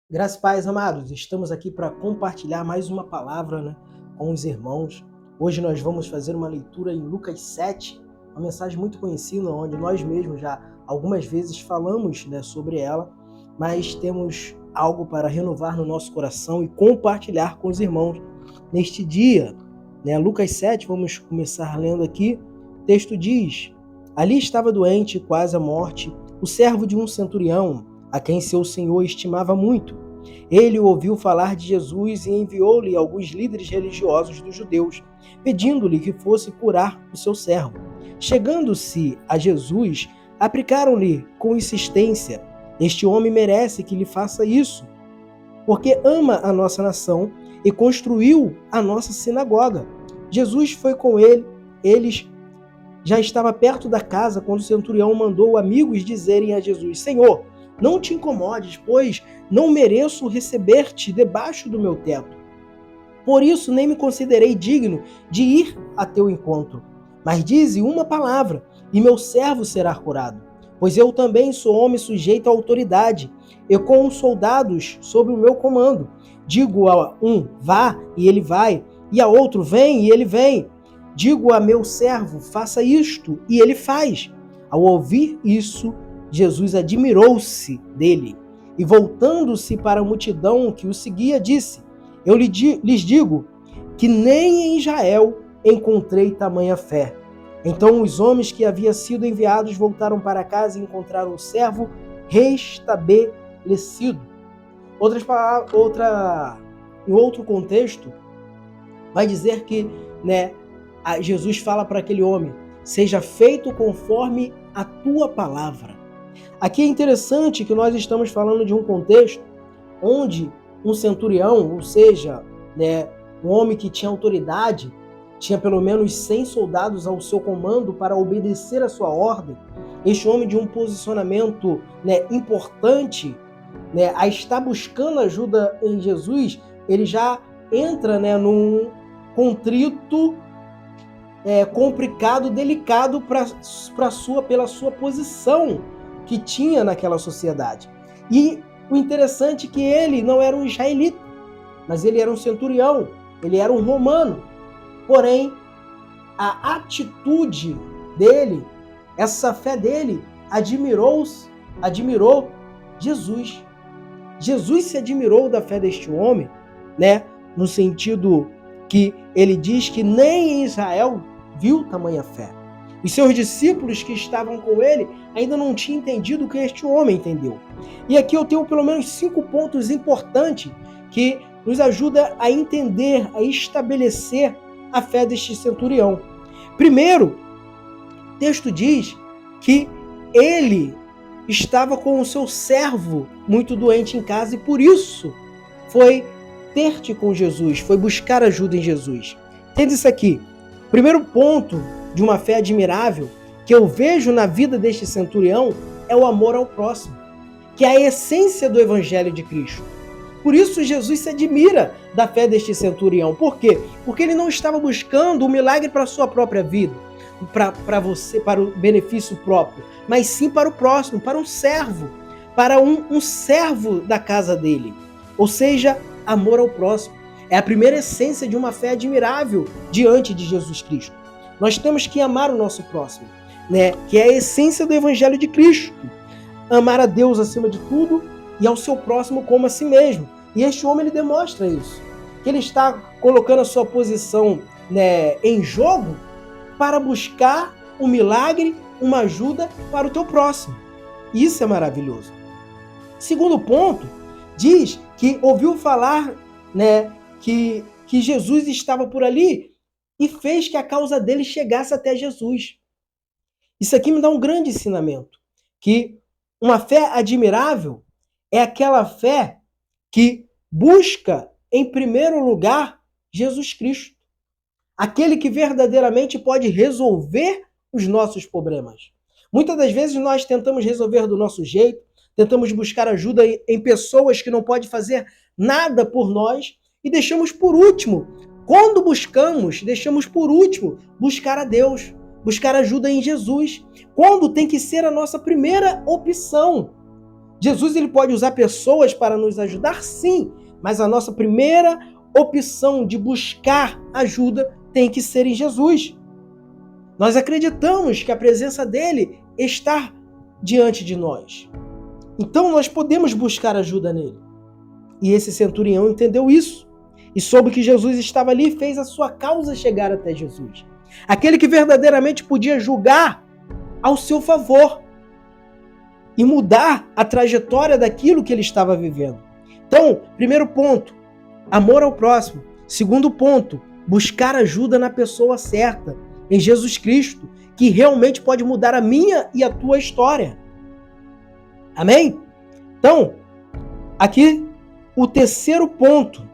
Graças e paz, amados. Estamos aqui para compartilhar mais uma palavra, com os irmãos. Hoje nós vamos fazer uma leitura em Lucas 7, uma mensagem muito conhecida, onde nós mesmos já algumas vezes falamos, sobre ela, mas temos algo para renovar no nosso coração e compartilhar com os irmãos neste dia. Lucas 7, vamos começar lendo aqui. O texto diz: Ali estava doente, quase à morte, o servo de um centurião, a quem seu senhor estimava muito. Ele ouviu falar de Jesus e enviou-lhe alguns líderes religiosos dos judeus, pedindo-lhe que fosse curar o seu servo. Chegando-se a Jesus, aplicaram-lhe com insistência: Este homem merece que lhe faça isso, porque ama a nossa nação e construiu a nossa sinagoga. Jesus foi com eles. Já estava perto da casa quando o centurião mandou amigos dizerem a Jesus: Senhor, não te incomodes, pois não mereço receber-te debaixo do meu teto. Por isso nem me considerei digno de ir a teu encontro. Mas dize uma palavra, e meu servo será curado. Pois eu também sou homem sujeito à autoridade, e com soldados sob o meu comando. Digo a um, vá, e ele vai, e a outro, vem, e ele vem. Digo a meu servo, faça isto, e ele faz. Ao ouvir isso, Jesus admirou-se dele, e voltando-se para a multidão que o seguia, disse: Eu lhes digo que nem em Israel encontrei tamanha fé. Então os homens que haviam sido enviados voltaram para casa e encontraram o servo restabelecido. Em outro contexto, vai dizer que, Jesus fala para aquele homem: seja feito conforme a tua palavra. Aqui é interessante que nós estamos falando de um contexto onde um centurião, ou seja, um homem que tinha autoridade, tinha pelo menos 100 soldados ao seu comando para obedecer a sua ordem. Este homem de um posicionamento importante, a estar buscando ajuda em Jesus, ele já entra num contrito complicado, delicado pela sua posição que tinha naquela sociedade. E o interessante é que ele não era um israelita, mas ele era um centurião, ele era um romano. Porém, a atitude dele, essa fé dele, admirou Jesus. Jesus se admirou da fé deste homem, no sentido que ele diz que nem em Israel viu tamanha fé. Os seus discípulos que estavam com ele ainda não tinham entendido o que este homem entendeu. E aqui eu tenho pelo menos 5 pontos importantes que nos ajudam a entender, a estabelecer a fé deste centurião. Primeiro, o texto diz que ele estava com o seu servo muito doente em casa e por isso foi ter-te com Jesus, foi buscar ajuda em Jesus. Entende isso aqui? Primeiro ponto de uma fé admirável que eu vejo na vida deste centurião é o amor ao próximo, que é a essência do Evangelho de Cristo. Por isso Jesus se admira da fé deste centurião. Por quê? Porque ele não estava buscando um milagre para a sua própria vida, para você, para o benefício próprio, mas sim para o próximo, para um servo, para um servo da casa dele. Ou seja, amor ao próximo. É a primeira essência de uma fé admirável diante de Jesus Cristo. Nós temos que amar o nosso próximo, que é a essência do Evangelho de Cristo. Amar a Deus acima de tudo e ao seu próximo como a si mesmo. E este homem ele demonstra isso, que ele está colocando a sua posição em jogo para buscar um milagre, uma ajuda para o teu próximo. Isso é maravilhoso. Segundo ponto, diz que ouviu falar que Jesus estava por ali e fez que a causa dele chegasse até Jesus. Isso aqui me dá um grande ensinamento, que uma fé admirável é aquela fé que busca, em primeiro lugar, Jesus Cristo. Aquele que verdadeiramente pode resolver os nossos problemas. Muitas das vezes nós tentamos resolver do nosso jeito, tentamos buscar ajuda em pessoas que não podem fazer nada por nós e deixamos por último, quando buscamos, deixamos por último buscar a Deus, buscar ajuda em Jesus, quando tem que ser a nossa primeira opção. Jesus ele pode usar pessoas para nos ajudar? Sim, mas a nossa primeira opção de buscar ajuda tem que ser em Jesus. Nós acreditamos que a presença dele está diante de nós. Então nós podemos buscar ajuda nele. E esse centurião entendeu isso. E soube que Jesus estava ali e fez a sua causa chegar até Jesus. Aquele que verdadeiramente podia julgar ao seu favor e mudar a trajetória daquilo que ele estava vivendo. Então, primeiro ponto, amor ao próximo. Segundo ponto, buscar ajuda na pessoa certa, em Jesus Cristo, que realmente pode mudar a minha e a tua história. Amém? Então, aqui o terceiro ponto.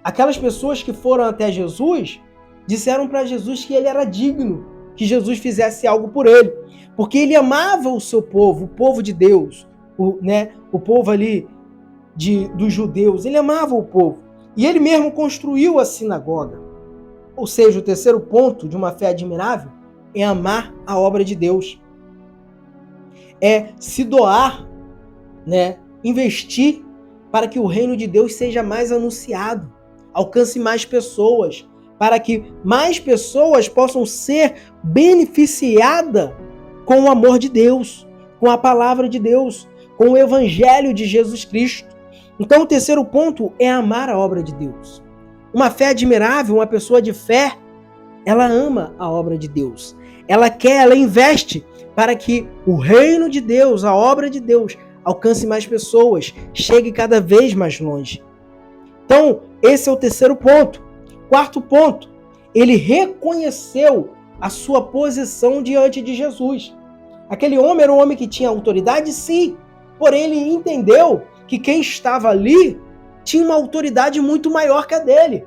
Aquelas pessoas que foram até Jesus disseram para Jesus que ele era digno, que Jesus fizesse algo por ele, porque ele amava o seu povo, o povo de Deus, o povo ali dos judeus, ele amava o povo. E ele mesmo construiu a sinagoga. Ou seja, o terceiro ponto de uma fé admirável é amar a obra de Deus. É se doar, investir para que o reino de Deus seja mais anunciado, alcance mais pessoas, para que mais pessoas possam ser beneficiadas com o amor de Deus, com a palavra de Deus, com o evangelho de Jesus Cristo. Então o terceiro ponto é amar a obra de Deus. Uma fé admirável, uma pessoa de fé, ela ama a obra de Deus. Ela investe para que o reino de Deus, a obra de Deus, alcance mais pessoas, chegue cada vez mais longe. Então, esse é o terceiro ponto. Quarto ponto, ele reconheceu a sua posição diante de Jesus. Aquele homem era um homem que tinha autoridade, sim, porém ele entendeu que quem estava ali tinha uma autoridade muito maior que a dele.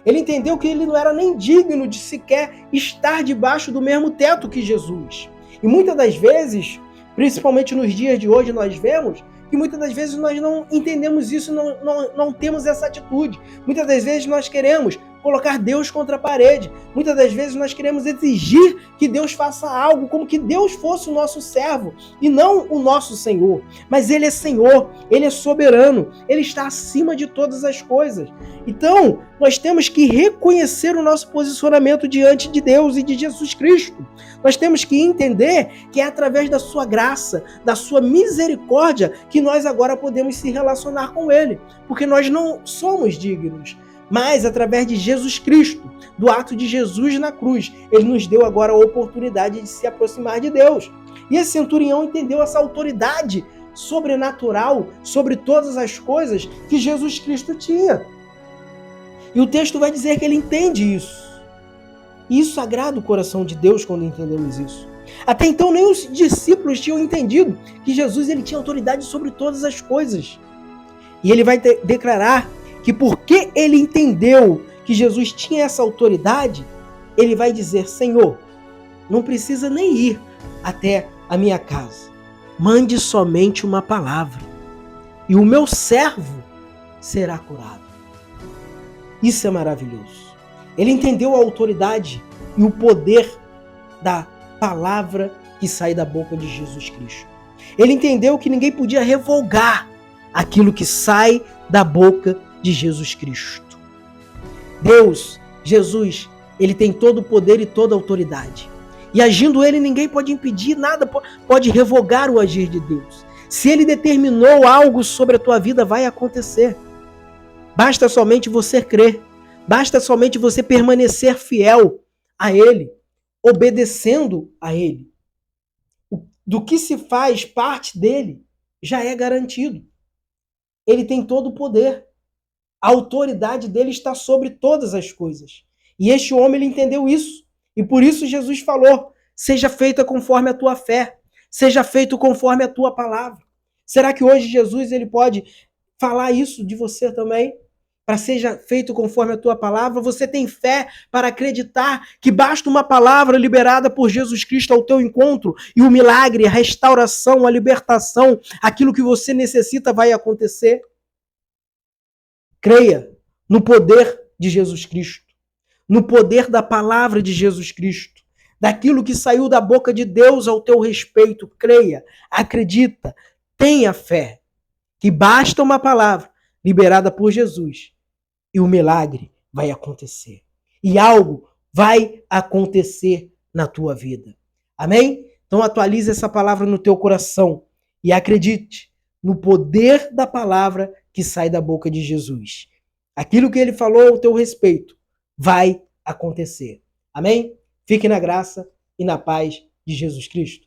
Ele entendeu que ele não era nem digno de sequer estar debaixo do mesmo teto que Jesus. E muitas das vezes, principalmente nos dias de hoje, nós vemos que muitas das vezes nós não entendemos isso, não temos essa atitude. Muitas das vezes nós queremos colocar Deus contra a parede. Muitas das vezes nós queremos exigir que Deus faça algo, como que Deus fosse o nosso servo e não o nosso Senhor. Mas Ele é Senhor, Ele é soberano, Ele está acima de todas as coisas. Então, nós temos que reconhecer o nosso posicionamento diante de Deus e de Jesus Cristo. Nós temos que entender que é através da sua graça, da sua misericórdia, que nós agora podemos se relacionar com Ele, porque nós não somos dignos. Mas através de Jesus Cristo, do ato de Jesus na cruz, Ele nos deu agora a oportunidade de se aproximar de Deus. E esse centurião entendeu essa autoridade sobrenatural sobre todas as coisas que Jesus Cristo tinha. E o texto vai dizer que ele entende isso. E isso agrada o coração de Deus quando entendemos isso. Até então nem os discípulos tinham entendido que Jesus ele tinha autoridade sobre todas as coisas. E ele vai declarar que porque ele entendeu que Jesus tinha essa autoridade, ele vai dizer: Senhor, não precisa nem ir até a minha casa. Mande somente uma palavra e o meu servo será curado. Isso é maravilhoso. Ele entendeu a autoridade e o poder da palavra que sai da boca de Jesus Cristo. Ele entendeu que ninguém podia revogar aquilo que sai da boca de Jesus Cristo. Deus, Jesus, ele tem todo o poder e toda a autoridade. E agindo ele, ninguém pode impedir, nada pode revogar o agir de Deus. Se ele determinou algo sobre a tua vida, vai acontecer. Basta somente você crer. Basta somente você permanecer fiel a Ele, obedecendo a Ele. Do que se faz parte dele, já é garantido. Ele tem todo o poder. A autoridade dele está sobre todas as coisas. E este homem ele entendeu isso. E por isso Jesus falou: seja feita conforme a tua fé. Seja feito conforme a tua palavra. Será que hoje Jesus ele pode falar isso de você também? Para seja feito conforme a tua palavra? Você tem fé para acreditar que basta uma palavra liberada por Jesus Cristo ao teu encontro e o milagre, a restauração, a libertação, aquilo que você necessita vai acontecer? Creia no poder de Jesus Cristo, no poder da palavra de Jesus Cristo, daquilo que saiu da boca de Deus ao teu respeito. Creia, acredita, Tenha fé, que basta uma palavra liberada por Jesus e o milagre vai acontecer. E algo vai acontecer na tua vida. Amém? Então atualize essa palavra no teu coração e acredite no poder da palavra que sai da boca de Jesus. Aquilo que ele falou ao teu respeito vai acontecer. Amém? Fique na graça e na paz de Jesus Cristo.